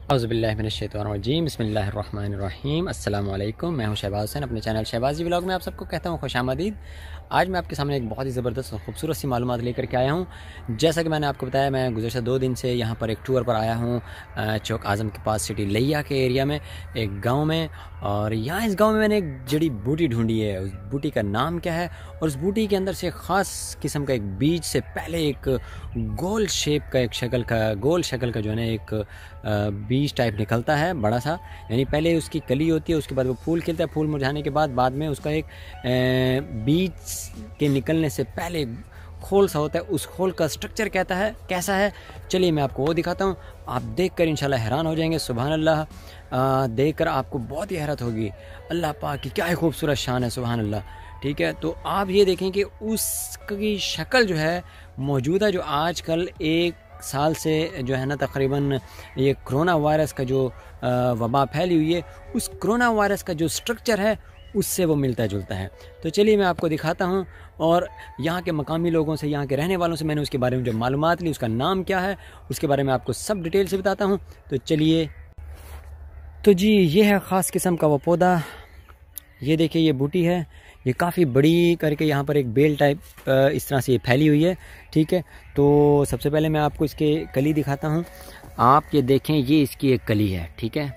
औज़ुबिल्लाहिमिनश्शैतानिर्रजीम बिस्मिल्लाहिर्रहमानिर्रहीम अस्सलाम वालेकुम। मैं हूं शहबाज हुसैन, अपने चैनल शहबाजी व्लॉग में आप सबको कहता हूं खुशामदीद। आज मैं आपके सामने एक बहुत ही ज़बरदस्त और ख़ूबसूरत सी मालूमात लेकर के आया हूं। जैसा कि मैंने आपको बताया, मैं गुज़श्ता 2 दिन से यहां पर एक टूर पर आया हूं चौक आज़म के पास सिटी लिया के एरिया में, एक गाँव में। और यहाँ इस गाँव में मैंने एक जड़ी बूटी ढूँढी है। उस बूटी का नाम क्या है और उस बूटी के अंदर से ख़ास किस्म का एक बीज से पहले एक गोल शेप का, एक शक्ल का, गोल शक्ल का जो है ना एक बीज टाइप निकलता है बड़ा सा। यानी पहले उसकी कली होती है, उसके बाद वो फूल खिलता है, फूल मुरझाने के बाद में उसका एक बीज के निकलने से पहले खोल सा होता है। उस खोल का स्ट्रक्चर कहता है कैसा है, चलिए मैं आपको वो दिखाता हूँ। आप देखकर इंशाल्लाह हैरान हो जाएंगे। सुभान अल्लाह, देखकर आपको बहुत ही हैरत होगी। अल्लाह पाक की क्या ही खूबसूरत शान है, सुभान अल्लाह। ठीक है, तो आप ये देखें कि उसकी शक्ल जो है मौजूदा, जो आजकल 1 साल से जो है ना तकरीबन ये कोरोना वायरस का जो वबा फैली हुई है, उस कोरोना वायरस का जो स्ट्रक्चर है उससे वो मिलता जुलता है। तो चलिए मैं आपको दिखाता हूँ और यहाँ के मकामी लोगों से, यहाँ के रहने वालों से मैंने उसके बारे में जो मालूमात ली, उसका नाम क्या है, उसके बारे में आपको सब डिटेल से बताता हूँ। तो चलिए, तो जी ये है ख़ास किस्म का वो पौधा। ये देखिए, ये बूटी है, ये काफ़ी बड़ी करके यहाँ पर एक बेल टाइप इस तरह से ये फैली हुई है। ठीक है, तो सबसे पहले मैं आपको इसके कली दिखाता हूँ। आप ये देखें, ये इसकी एक कली है। ठीक है,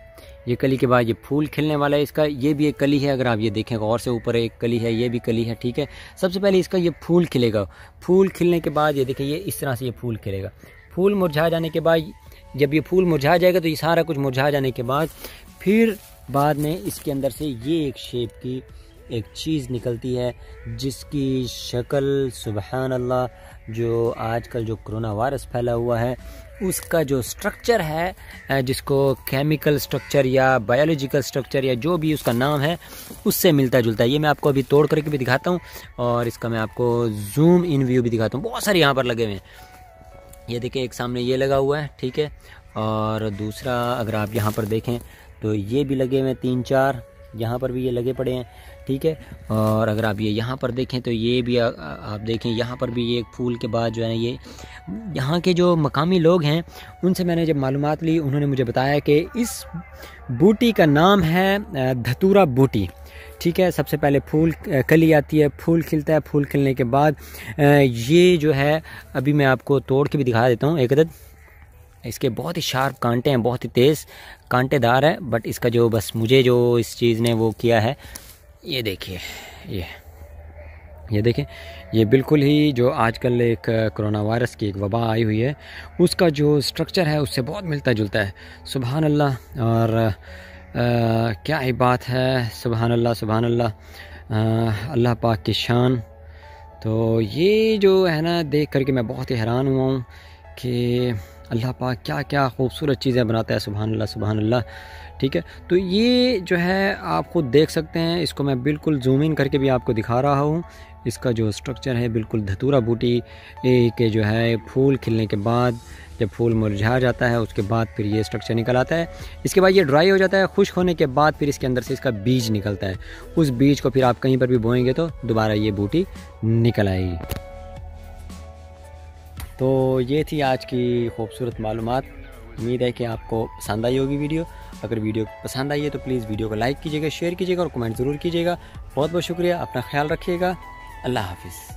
ये कली के बाद ये फूल खिलने वाला है इसका, ये भी एक कली है। अगर आप ये देखें गौर से, ऊपर एक कली है, ये भी कली है। ठीक है, सबसे पहले इसका ये फूल खिलेगा। फूल खिलने के बाद ये देखिए, ये इस तरह से ये फूल खिलेगा। फूल मुरझा जाने के बाद, जब ये फूल मुरझा जाएगा तो ये सारा कुछ मुरझा जाने के बाद फिर बाद में इसके अंदर से ये एक शेप की एक चीज़ निकलती है, जिसकी शक्ल सुबहान अल्लाह, जो आजकल जो कोरोना वायरस फैला हुआ है उसका जो स्ट्रक्चर है, जिसको केमिकल स्ट्रक्चर या बायोलॉजिकल स्ट्रक्चर या जो भी उसका नाम है उससे मिलता जुलता है। ये मैं आपको अभी तोड़ करके भी दिखाता हूँ और इसका मैं आपको जूम इन व्यू भी दिखाता हूँ। बहुत सारे यहाँ पर लगे हुए हैं। ये देखिए, एक सामने ये लगा हुआ है। ठीक है, और दूसरा अगर आप यहाँ पर देखें तो ये भी लगे हुए हैं, 3-4 यहाँ पर भी ये लगे पड़े हैं। ठीक है, और अगर आप ये यहाँ पर देखें तो ये भी आप देखें, यहाँ पर भी ये एक फूल के बाद जो है ये यहाँ के जो मकामी लोग हैं उनसे मैंने जब मालूमात ली, उन्होंने मुझे बताया कि इस बूटी का नाम है धतूरा बूटी। ठीक है, सबसे पहले फूल कली आती है, फूल खिलता है, फूल खिलने के बाद ये जो है, अभी मैं आपको तोड़ के भी दिखा देता हूँ एक अदद। इसके बहुत ही शार्प कांटे हैं, बहुत ही तेज़ कांटेदार है। बट इसका जो बस मुझे जो इस चीज़ ने वो किया है, ये देखिए, ये देखिए, ये बिल्कुल ही जो आजकल एक कोरोना वायरस की एक वबा आई हुई है उसका जो स्ट्रक्चर है उससे बहुत मिलता जुलता है। सुभान अल्लाह, और क्या ही बात है, सुभान अल्लाह, सुभान अल्लाह, अल्लाह पाक की शान। तो ये जो है ना, देख करके मैं बहुत ही हैरान हुआ हूँ कि अल्लाह पाक क्या क्या खूबसूरत चीज़ें बनाता है, सुभान अल्लाह, सुभान अल्लाह। ठीक है, तो ये जो है आप खुद देख सकते हैं, इसको मैं बिल्कुल जूम इन करके भी आपको दिखा रहा हूँ। इसका जो स्ट्रक्चर है बिल्कुल धतूरा बूटी के जो है फूल खिलने के बाद, जब फूल मुरझा जाता है उसके बाद फिर ये स्ट्रक्चर निकल आता है। इसके बाद ये ड्राई हो जाता है, खुश्क होने के बाद फिर इसके अंदर से इसका बीज निकलता है। उस बीज को फिर आप कहीं पर भी बोएंगे तो दोबारा ये बूटी निकल आएगी। तो ये थी आज की खूबसूरत मालूमात। उम्मीद है कि आपको पसंद आई होगी वीडियो। अगर वीडियो पसंद आई है तो प्लीज़ वीडियो को लाइक कीजिएगा, शेयर कीजिएगा और कमेंट ज़रूर कीजिएगा। बहुत बहुत शुक्रिया, अपना ख्याल रखिएगा। अल्लाह हाफिज़।